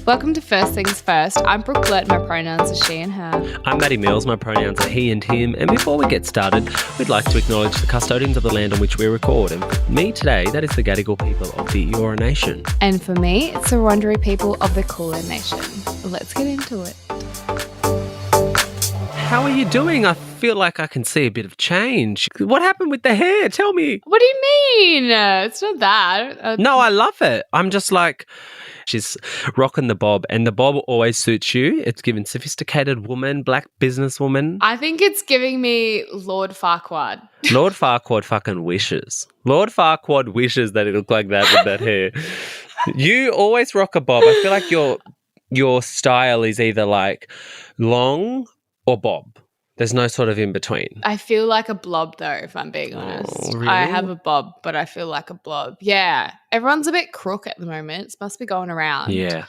Welcome to First Things First. I'm Brooke Lett, my pronouns are she and her. I'm Matty Mills, my pronouns are he and him. And before we get started, we'd like to acknowledge the custodians of the land on which we record. And for me today, that is the Gadigal people of the Eora Nation. And for me, it's the Wurundjeri people of the Kulin Nation. Let's get into it. How are you doing? I feel like I can see a bit of change. What happened with the hair? Tell me. What do you mean? It's not that. No, I love it. I'm just like, she's rocking the bob, and the bob always suits you. It's given sophisticated woman, black businesswoman. I think it's giving me Lord Farquaad. Lord Farquaad fucking wishes. Lord Farquaad wishes that it looked like that with that hair. You always rock a bob. I feel like your style is either like long or bob. There's no sort of in between. I feel like a blob though, if I'm being honest. Oh, really? I have a bob, but I feel like a blob. Yeah. Everyone's a bit crook at the moment. It must be going around. Yeah.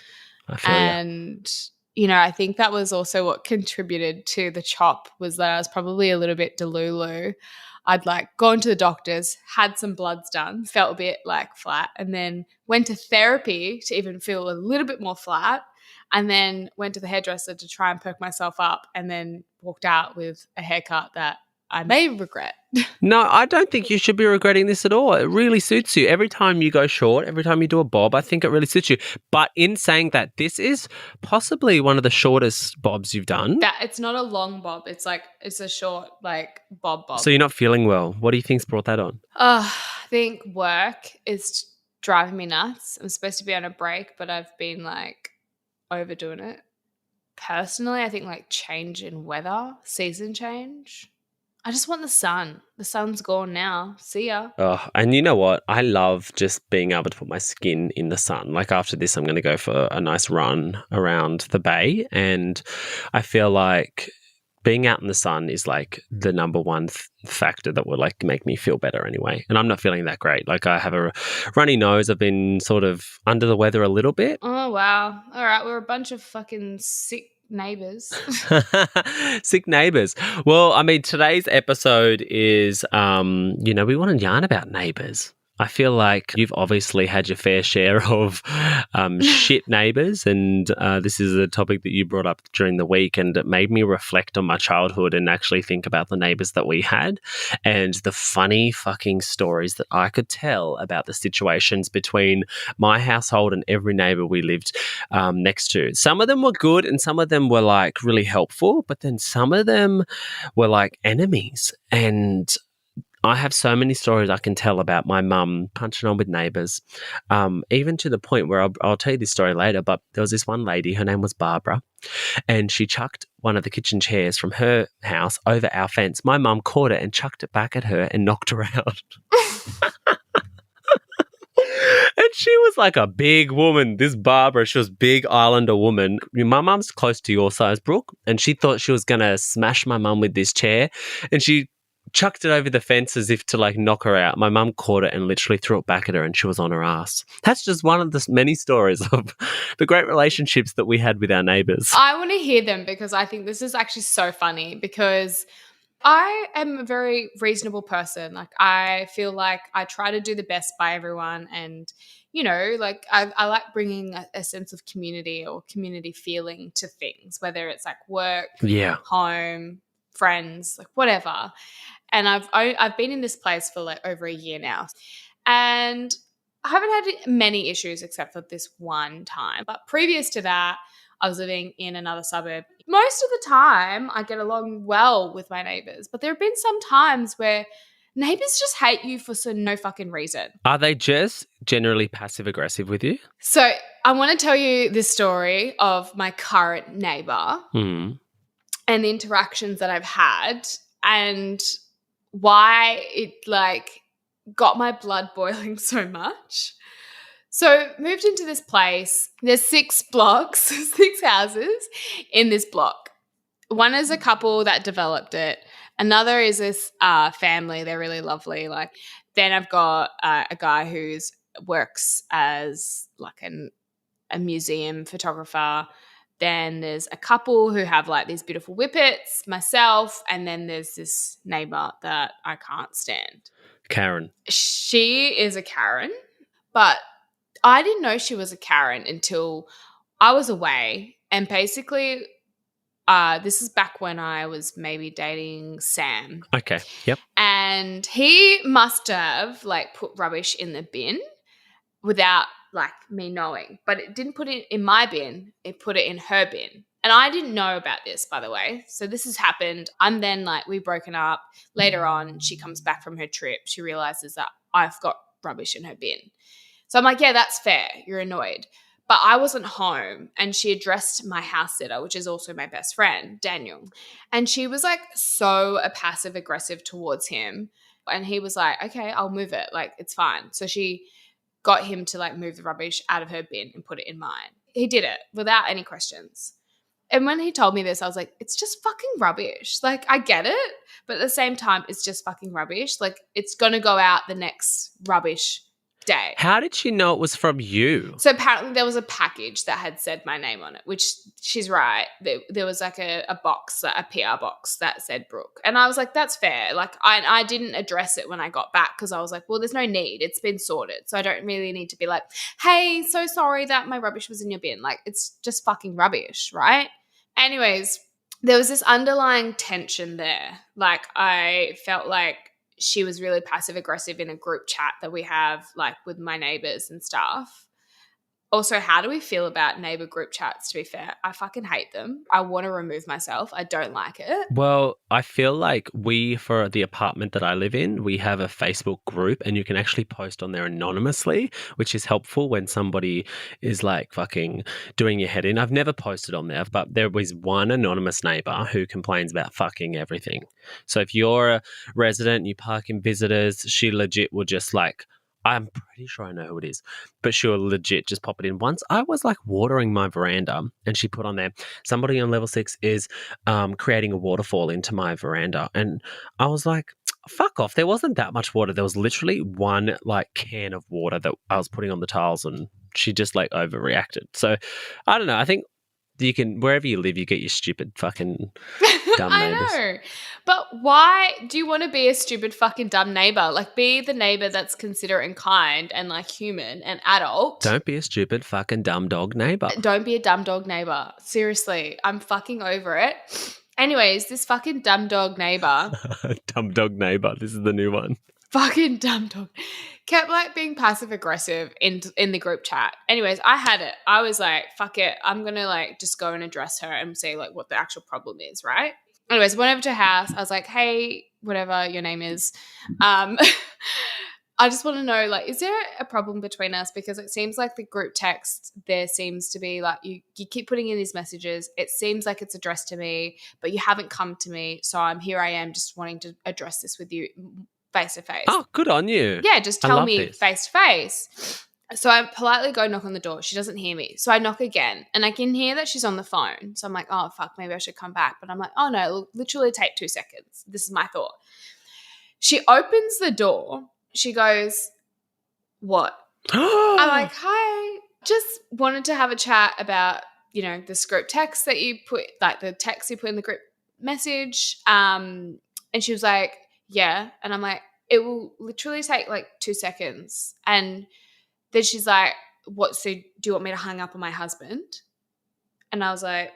I feel And, you know, I think that was also what contributed to the chop was that I was probably a little bit delulu. I'd like gone to the doctors, had some bloods done, felt a bit like flat, and then went to therapy to even feel a little bit more flat, and then went to the hairdresser to try and perk myself up, and then walked out with a haircut that I may regret. No, I don't think you should be regretting this at all. It really suits you. Every time you go short, every time you do a bob, I think it really suits you. But in saying that, this is possibly one of the shortest bobs you've done. That it's not a long bob. It's a short like bob. So you're not feeling well. What do you think's brought that on? I think work is driving me nuts. I'm supposed to be on a break, but I've been like overdoing it. Personally, I think like change in weather, season change. I just want the sun. The sun's gone now. See ya. Oh, and you know what? I love just being able to put my skin in the sun. Like after this, I'm going to go for a nice run around the bay. And I feel like being out in the sun is like the number one factor that would like make me feel better anyway. And I'm not feeling that great. Like I have a runny nose. I've been sort of under the weather a little bit. Oh, wow. All right. We're a bunch of fucking sick neighbours. Sick neighbours. Well, I mean, today's episode is, we want to yarn about neighbours. I feel like you've obviously had your fair share of shit neighbours, and this is a topic that you brought up during the week, and it made me reflect on my childhood and actually think about the neighbours that we had and the funny fucking stories that I could tell about the situations between my household and every neighbour we lived next to. Some of them were good and some of them were like really helpful, but then some of them were like enemies. And I have so many stories I can tell about my mum punching on with neighbours, even to the point where I'll tell you this story later, but there was this one lady, her name was Barbara, and she chucked one of the kitchen chairs from her house over our fence. My mum caught it and chucked it back at her and knocked her out. And she was like a big woman, this Barbara. She was a big Islander woman. My mum's close to your size, Brooke, and she thought she was going to smash my mum with this chair, and she chucked it over the fence as if to like knock her out. My mum caught it and literally threw it back at her, and she was on her ass. That's just one of the many stories of the great relationships that we had with our neighbours. I want to hear them because I think this is actually so funny because I am a very reasonable person. Like I feel like I try to do the best by everyone, and you know, like I like bringing a sense of community or community feeling to things, whether it's like work, home, friends, like whatever. And I've been in this place for like over a year now, and I haven't had many issues except for this one time. But previous to that, I was living in another suburb. Most of the time, I get along well with my neighbours, but there have been some times where neighbours just hate you for no fucking reason. Are they just generally passive aggressive with you? So I want to tell you this story of my current neighbour and the interactions that I've had and why it like got my blood boiling so much. So moved into this place. There's 6 blocks, 6 houses in this block. One is a couple that developed it. Another is this family. They're really lovely. Like then I've got a guy who's works as like a museum photographer. Then there's a couple who have like these beautiful whippets, myself, and then there's this neighbor that I can't stand. Karen. She is a Karen, but I didn't know she was a Karen until I was away, and basically this is back when I was maybe dating Sam. Okay. Yep. And he must have like put rubbish in the bin without like me knowing. But it didn't put it in my bin. It put it in her bin. And I didn't know about this, by the way. So this has happened. I'm then like, we've broken up. Later on, she comes back from her trip. She realizes that I've got rubbish in her bin. So I'm like, yeah, that's fair. You're annoyed. But I wasn't home, and she addressed my house sitter, which is also my best friend, Daniel. And she was like so passive aggressive towards him. And he was like, okay, I'll move it. Like, it's fine. So she got him to like move the rubbish out of her bin and put it in mine. He did it without any questions. And when he told me this, I was like, it's just fucking rubbish. Like, I get it. But at the same time, it's just fucking rubbish. Like, it's going to go out the next rubbish day. How did she know it was from you? So apparently there was a package that had said my name on it, which she's right. There was like a box, a PR box that said Brooke. And I was like, that's fair. Like I didn't address it when I got back because I was like, well, there's no need. It's been sorted. So I don't really need to be like, hey, so sorry that my rubbish was in your bin. Like, it's just fucking rubbish, right? Anyways, there was this underlying tension there. Like, I felt like she was really passive aggressive in a group chat that we have like with my neighbors and stuff. Also, how do we feel about neighbor group chats, to be fair? I fucking hate them. I want to remove myself. I don't like it. Well, I feel like for the apartment that I live in, we have a Facebook group and you can actually post on there anonymously, which is helpful when somebody is like fucking doing your head in. I've never posted on there, but there was one anonymous neighbor who complains about fucking everything. So if you're a resident, you park in visitors, she legit will just like, I'm pretty sure I know who it is, but she'll legit just pop it in. Once I was like watering my veranda and she put on there, somebody on level 6 is creating a waterfall into my veranda. And I was like, fuck off. There wasn't that much water. There was literally one like can of water that I was putting on the tiles and she just like overreacted. So I don't know. I think you can, wherever you live, you get your stupid fucking dumb neighbors. I know. But why do you want to be a stupid fucking dumb neighbor? Like, be the neighbor that's considerate and kind and like human and adult. Don't be a stupid fucking dumb dog neighbor. Don't be a dumb dog neighbor. Seriously, I'm fucking over it. Anyways, this fucking dumb dog neighbor. Dumb dog neighbor. This is the new one. Fucking dumb dog. Kept like being passive aggressive in the group chat. Anyways, I had it. I was like, fuck it. I'm going to like just go and address her and say like what the actual problem is, right? Anyways, went over to her house. I was like, hey, whatever your name is. I just want to know, like, is there a problem between us? Because it seems like the group text, there seems to be like, you keep putting in these messages. It seems like it's addressed to me, but you haven't come to me. So I am just wanting to address this with you face to face. Oh, good on you. Yeah, just tell me face to face. So I politely go knock on the door. She doesn't hear me. So I knock again and I can hear that she's on the phone. So I'm like, oh, fuck, maybe I should come back. But I'm like, oh, no, it'll literally take 2 seconds. This is my thought. She opens the door. She goes, what? I'm like, hi. Just wanted to have a chat about, you know, the group text that you put, like the text you put in the group message. And she was like, yeah. And I'm like, it will literally take like 2 seconds. And then she's like, what, so do you want me to hang up on my husband? And I was like,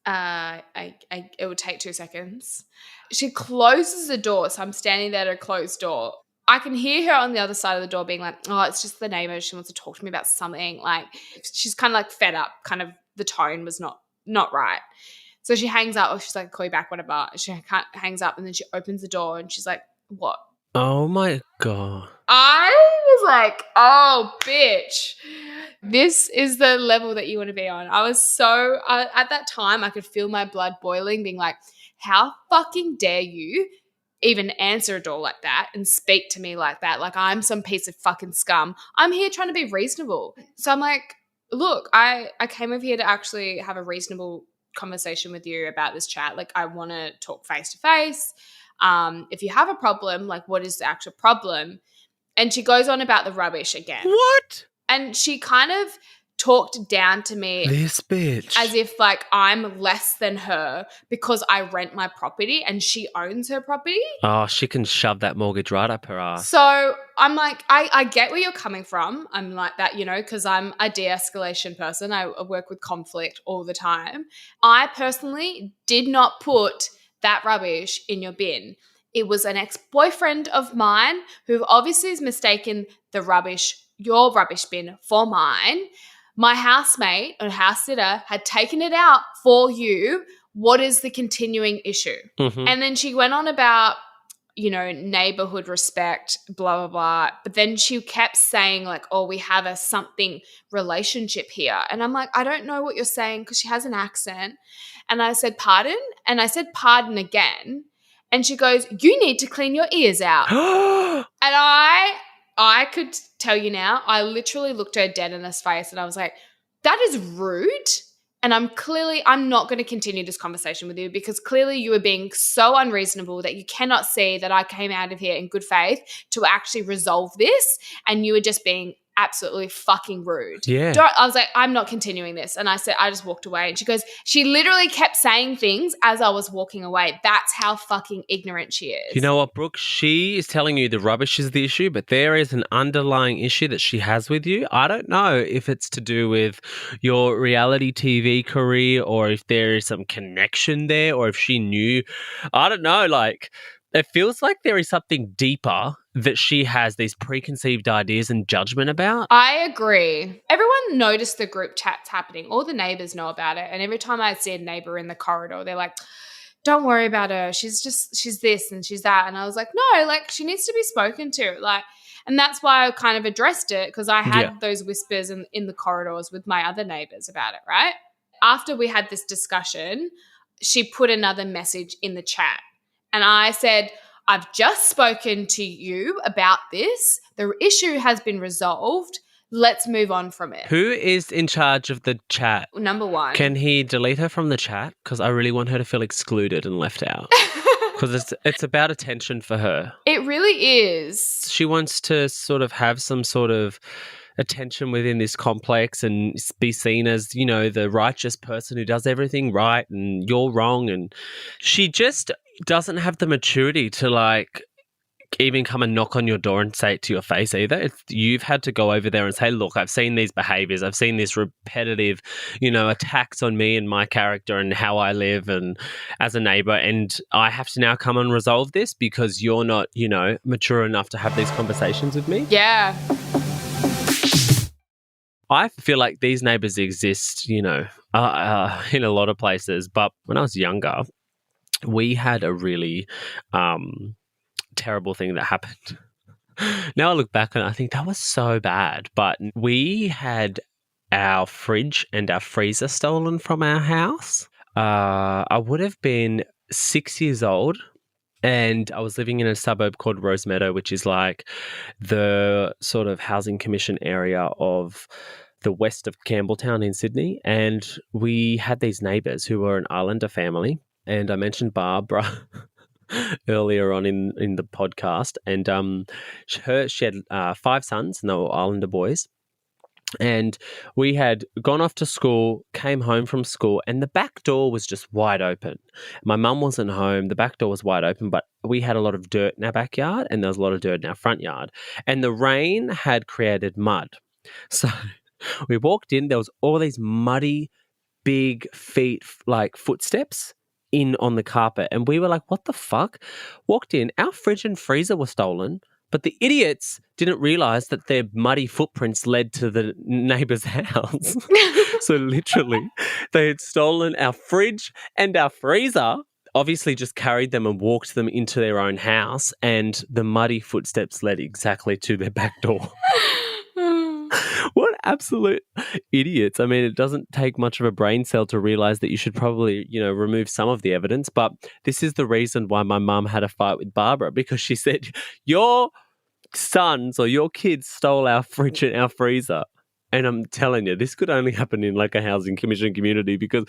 it would take 2 seconds. She closes the door. So I'm standing there at a closed door. I can hear her on the other side of the door being like, oh, it's just the neighbor. She wants to talk to me about something. Like, she's kind of like fed up. Kind of the tone was not right. So she hangs up. Or she's like, call you back, whatever. She hangs up and then she opens the door and she's like, what? Oh my God. I was like, oh, bitch. This is the level that you want to be on. I was so, at that time, I could feel my blood boiling, being like, how fucking dare you even answer a door like that and speak to me like that? Like I'm some piece of fucking scum. I'm here trying to be reasonable. So I'm like, look, I came over here to actually have a reasonable conversation with you about this chat. Like I want to talk face to face. If you have a problem, like what is the actual problem? And she goes on about the rubbish again. What? And she kind of talked down to me. This bitch. As if like I'm less than her because I rent my property and she owns her property. Oh, she can shove that mortgage right up her ass. So I'm like, I get where you're coming from. I'm like that, you know, because I'm a de-escalation person. I work with conflict all the time. I personally did not put that rubbish in your bin. It was an ex-boyfriend of mine who obviously has mistaken the rubbish, your rubbish bin, for mine. My housemate or house sitter had taken it out for you. What is the continuing issue? Mm-hmm. And then she went on about, you know, neighborhood respect, blah, blah, blah. But then she kept saying like, oh, we have a something relationship here. And I'm like, I don't know what you're saying, because she has an accent. And I said, pardon? And I said, pardon again. And she goes, you need to clean your ears out. And I could tell you now, I literally looked her dead in the face and I was like, that is rude. And I'm not going to continue this conversation with you, because clearly you are being so unreasonable that you cannot see that I came out of here in good faith to actually resolve this. And you were just being absolutely fucking rude. Yeah. I was like, I'm not continuing this. And I said, I just walked away. And she goes, she literally kept saying things as I was walking away. That's how fucking ignorant she is. You know what, Brooke? She is telling you the rubbish is the issue, but there is an underlying issue that she has with you. I don't know if it's to do with your reality TV career, or if there is some connection there, or if she knew. I don't know. Like, it feels like there is something deeper that she has these preconceived ideas and judgment about. I agree. Everyone noticed the group chats happening. All the neighbours know about it. And every time I see a neighbour in the corridor, they're like, don't worry about her. She's this and she's that. And I was like, no, like, she needs to be spoken to. Like, and that's why I kind of addressed it, because I had those whispers in the corridors with my other neighbours about it, right? After we had this discussion, she put another message in the chat. And I said, I've just spoken to you about this. The issue has been resolved. Let's move on from it. Who is in charge of the chat? Number one. Can he delete her from the chat? Because I really want her to feel excluded and left out. Because it's about attention for her. It really is. She wants to sort of have some sort of attention within this complex and be seen as, you know, the righteous person who does everything right and you're wrong. And she just doesn't have the maturity to, like, even come and knock on your door and say it to your face either. You've had to go over there and say, look, I've seen these behaviors. I've seen this repetitive, you know, attacks on me and my character and how I live and as a neighbor. And I have to now come and resolve this because you're not, you know, mature enough to have these conversations with me. Yeah. I feel like these neighbors exist, you know, in a lot of places. But when I was younger, we had a really terrible thing that happened. Now I look back and I think that was so bad. But we had our fridge and our freezer stolen from our house. I would have been 6 years old. And I was living in a suburb called Rosemeadow, which is like the sort of housing commission area of the west of Campbelltown in Sydney. And we had these neighbours who were an Islander family. And I mentioned Barbara earlier on in the podcast. And she had 5 sons, and they were Islander boys. And we had gone off to school, came home from school, and the back door was just wide open. My mum wasn't home. The back door was wide open, but we had a lot of dirt in our backyard and there was a lot of dirt in our front yard. And the rain had created mud. So we walked in, there was all these muddy, big feet, like footsteps in on the carpet. And we were like, what the fuck? Walked in, our fridge and freezer were stolen. But the idiots didn't realise that their muddy footprints led to the neighbour's house. So literally, they had stolen our fridge and our freezer, obviously just carried them and walked them into their own house, and the muddy footsteps led exactly to their back door. What absolute idiots. I mean, it doesn't take much of a brain cell to realise that you should probably, you know, remove some of the evidence. But this is the reason why my mum had a fight with Barbara, because she said, your sons or your kids stole our fridge and our freezer. And I'm telling you, this could only happen in like a housing commission community, because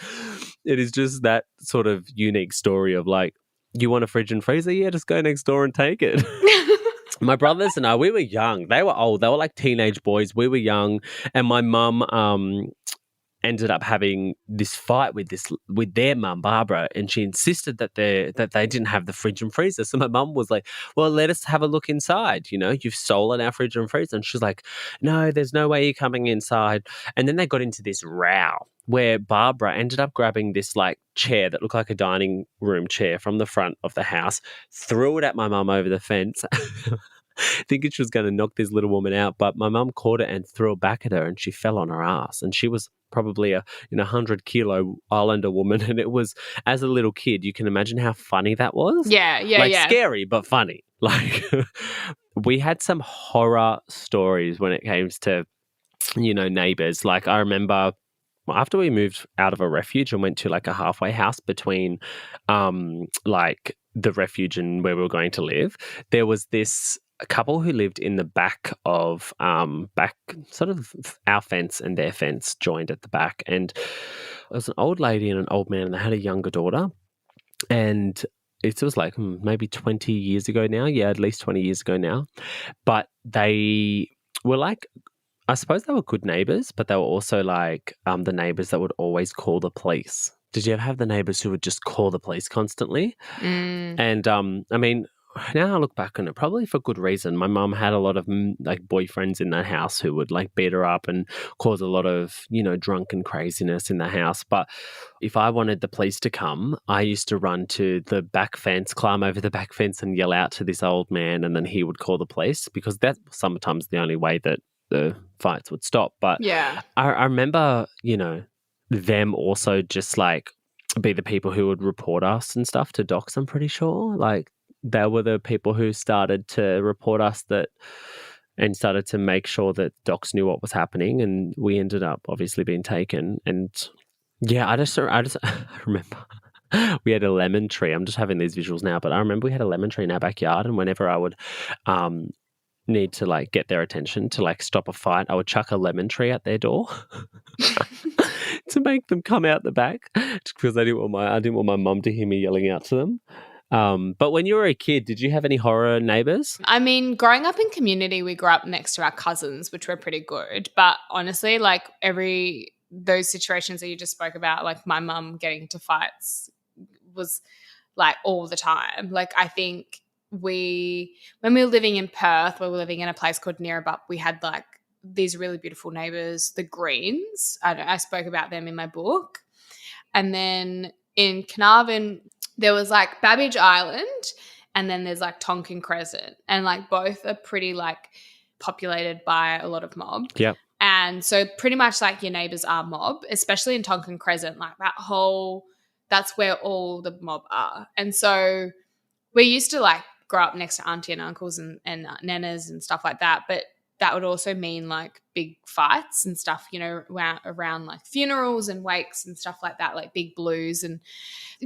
it is just that sort of unique story of like, you want a fridge and freezer? Yeah, just go next door and take it. My brothers and I, we were young. They were old. They were like teenage boys. We were young. And my mum ended up having this fight with their mum, Barbara, and she insisted that they didn't have the fridge and freezer. So my mum was like, well, let us have a look inside. You know, you've stolen our fridge and freezer. And she's like, no, there's no way you're coming inside. And then they got into this row where Barbara ended up grabbing this like chair that looked like a dining room chair from the front of the house, threw it at my mum over the fence. Thinking she was going to knock this little woman out, but my mum caught it and threw it back at her, and she fell on her ass. And she was probably a 100-kilo Islander woman, and it was, as a little kid, you can imagine how funny that was. Yeah. Scary but funny. Like we had some horror stories when it came to neighbors. Like I remember after we moved out of a refuge and went to like a halfway house between like the refuge and where we were going to live, there was this couple who lived in the back of back sort of our fence, and their fence joined at the back, and it was an old lady and an old man, and they had a younger daughter, and it was like maybe 20 years ago now, at least 20 years ago now, but they were like, I suppose they were good neighbors, but they were also like the neighbors that would always call the police. Did you ever have the neighbors who would just call the police constantly? And I mean, now I look back on it, probably for good reason. My mum had a lot of like boyfriends in that house who would like beat her up and cause a lot of, drunken craziness in the house. But if I wanted the police to come, I used to run to the back fence, climb over the back fence and yell out to this old man, and then he would call the police, because that's sometimes the only way that the fights would stop. But yeah, I remember, them also just like be the people who would report us and stuff to docs, I'm pretty sure. Like they were the people who started to report us and started to make sure that docs knew what was happening, and we ended up obviously being taken. And yeah, I just remember we had a lemon tree. I'm just having these visuals now, but I remember we had a lemon tree in our backyard, and whenever I would need to like get their attention to like stop a fight, I would chuck a lemon tree at their door to make them come out the back, just because I didn't want my mum to hear me yelling out to them. But when you were a kid, did you have any horror neighbours? I mean, growing up in community, we grew up next to our cousins, which were pretty good. But honestly, like those situations that you just spoke about, like my mum getting into fights was like all the time. Like I think when we were living in Perth, we were living in a place called Neerabup, we had like these really beautiful neighbours, the Greens. I spoke about them in my book. And then in Carnarvon, there was like Babbage Island, and then there's like Tonkin Crescent, and like both are pretty like populated by a lot of mob. Yep. And so pretty much like your neighbours are mob, especially in Tonkin Crescent, like that's where all the mob are. And so we used to like grow up next to auntie and uncles and nanas and stuff like that, but that would also mean like big fights and stuff, around like funerals and wakes and stuff like that, like big blues, and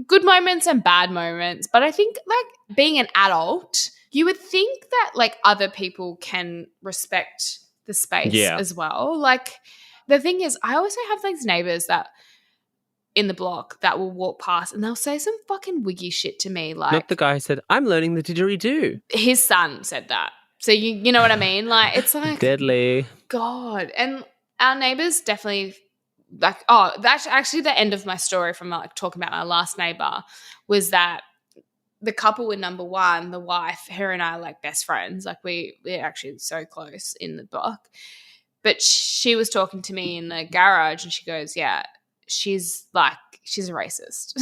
good moments and bad moments. But I think like being an adult, you would think that like other people can respect the space as well. Like the thing is, I also have these neighbours that in the block that will walk past and they'll say some fucking wiggy shit to me. Like, not the guy who said, I'm learning the didgeridoo. His son said that. So you know what I mean? Like it's like deadly. God. And our neighbours definitely like, that's actually the end of my story from like talking about my last neighbour, was that the couple in number one, the wife, her and I are like best friends. Like we're actually so close in the block. But she was talking to me in the garage and she goes, yeah, she's a racist.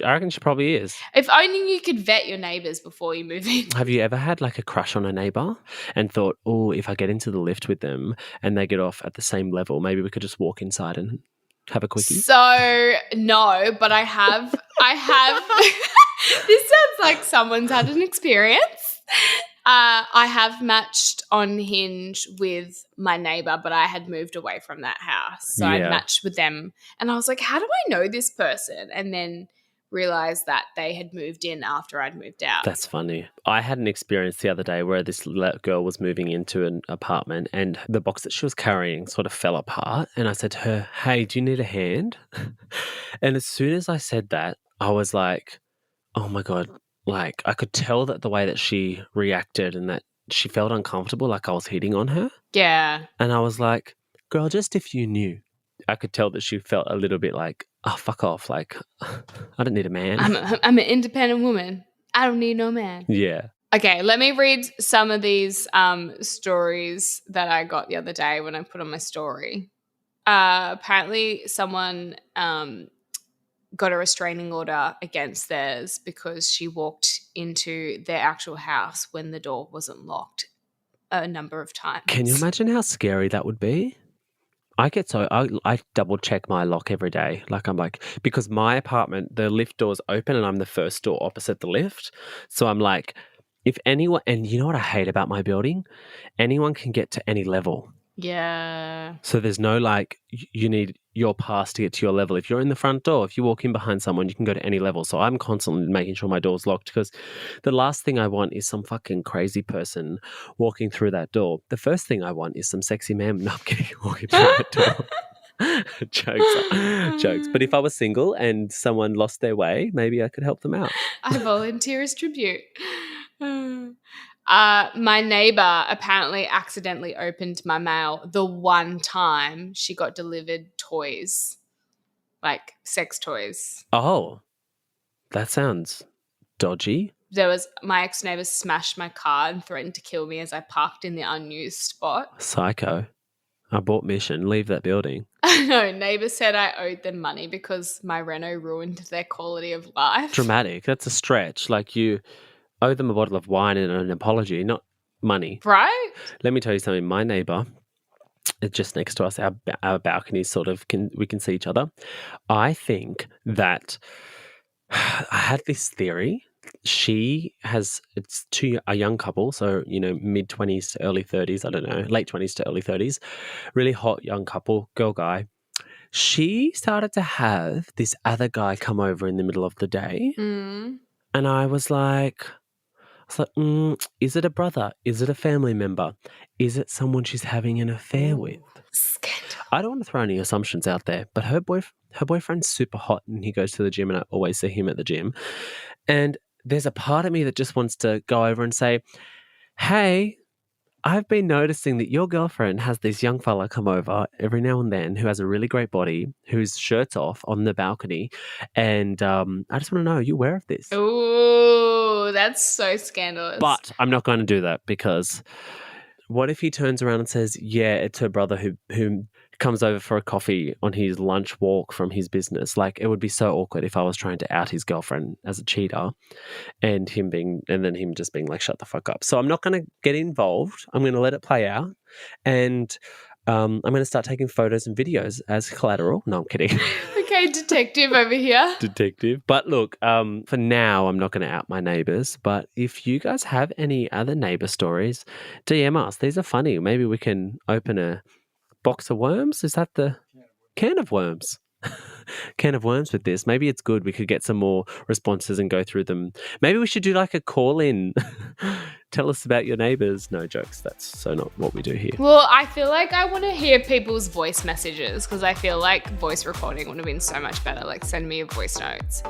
I reckon she probably is. If only you could vet your neighbours before you move in. Have you ever had like a crush on a neighbour and thought, oh, if I get into the lift with them and they get off at the same level, maybe we could just walk inside and have a quickie? So no, but I have this sounds like someone's had an experience. I have matched on Hinge with my neighbour, but I had moved away from that house. So I matched with them and I was like, how do I know this person? And then realised that they had moved in after I'd moved out. That's funny. I had an experience the other day where this girl was moving into an apartment and the box that she was carrying sort of fell apart. And I said to her, hey, do you need a hand? And as soon as I said that, I was like, oh my God. Like I could tell that the way that she reacted and that she felt uncomfortable, like I was hitting on her. Yeah. And I was like, girl, just if you knew. I could tell that she felt a little bit like, oh, fuck off. Like, I don't need a man. I'm an independent woman. I don't need no man. Yeah. Okay, let me read some of these stories that I got the other day when I put on my story. Apparently someone got a restraining order against theirs because she walked into their actual house when the door wasn't locked a number of times. Can you imagine how scary that would be? I double check my lock every day. Like I'm like, because my apartment, the lift door's open and I'm the first door opposite the lift. So I'm like, if anyone, and you know what I hate about my building? Anyone can get to any level. Yeah. So there's no like, you need your pass to get to your level. If you're in the front door, if you walk in behind someone, you can go to any level. So I'm constantly making sure my door's locked because the last thing I want is some fucking crazy person walking through that door. The first thing I want is some sexy man. No, I'm kidding. Walking through that door. Jokes. But if I was single and someone lost their way, maybe I could help them out. I volunteer as tribute. My neighbor apparently accidentally opened my mail the one time she got delivered toys, like sex toys. Oh, that sounds dodgy. My ex-neighbor smashed my car and threatened to kill me as I parked in the unused spot. Psycho. Abort mission. Leave that building. No, neighbor said I owed them money because my reno ruined their quality of life. Dramatic. That's a stretch. Like you owe them a bottle of wine and an apology, not money. Right? Let me tell you something. My neighbour, just next to us, our balcony sort of we can see each other. I think that I had this theory. It's a young couple, so, mid-20s to early 30s, I don't know, late 20s to early 30s, really hot young couple, girl, guy. She started to have this other guy come over in the middle of the day. Mm. And I was like, is it a brother? Is it a family member? Is it someone she's having an affair with? Scandal. I don't want to throw any assumptions out there, but her boyfriend's super hot and he goes to the gym and I always see him at the gym. And there's a part of me that just wants to go over and say, hey, I've been noticing that your girlfriend has this young fella come over every now and then who has a really great body, whose shirt's off on the balcony. And I just want to know, are you aware of this? Ooh, that's so scandalous. But I'm not going to do that because what if he turns around and says, yeah, it's her brother who comes over for a coffee on his lunch walk from his business? Like, it would be so awkward if I was trying to out his girlfriend as a cheater and then him just being like, shut the fuck up. So I'm not going to get involved. I'm going to let it play out. And I'm going to start taking photos and videos as collateral. No, I'm kidding. Okay, detective over here. Detective. But look, for now, I'm not going to out my neighbours. But if you guys have any other neighbour stories, DM us. These are funny. Maybe we can open a box of worms. Is that the can of worms? Can of worms with this. Maybe it's good. We could get some more responses and go through them. Maybe we should do like a call in. Tell us about your neighbours. No jokes. That's so not what we do here. Well, I feel like I want to hear people's voice messages because I feel like voice recording would have been so much better. Like, send me your voice notes.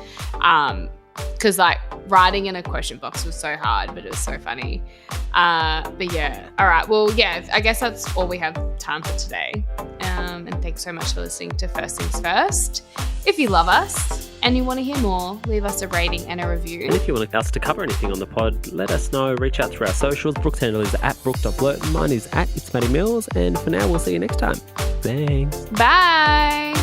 Because like writing in a question box was so hard, but it was so funny. But yeah, all right. Well, yeah, I guess that's all we have time for today. And thanks so much for listening to First Things First. If you love us and you want to hear more, leave us a rating and a review. And if you want us to cover anything on the pod, let us know. Reach out through our socials. Brooke's handle is @Brooke.Blurton. Mine is @It's Maddie Mills. And for now, we'll see you next time. Thanks. Bye.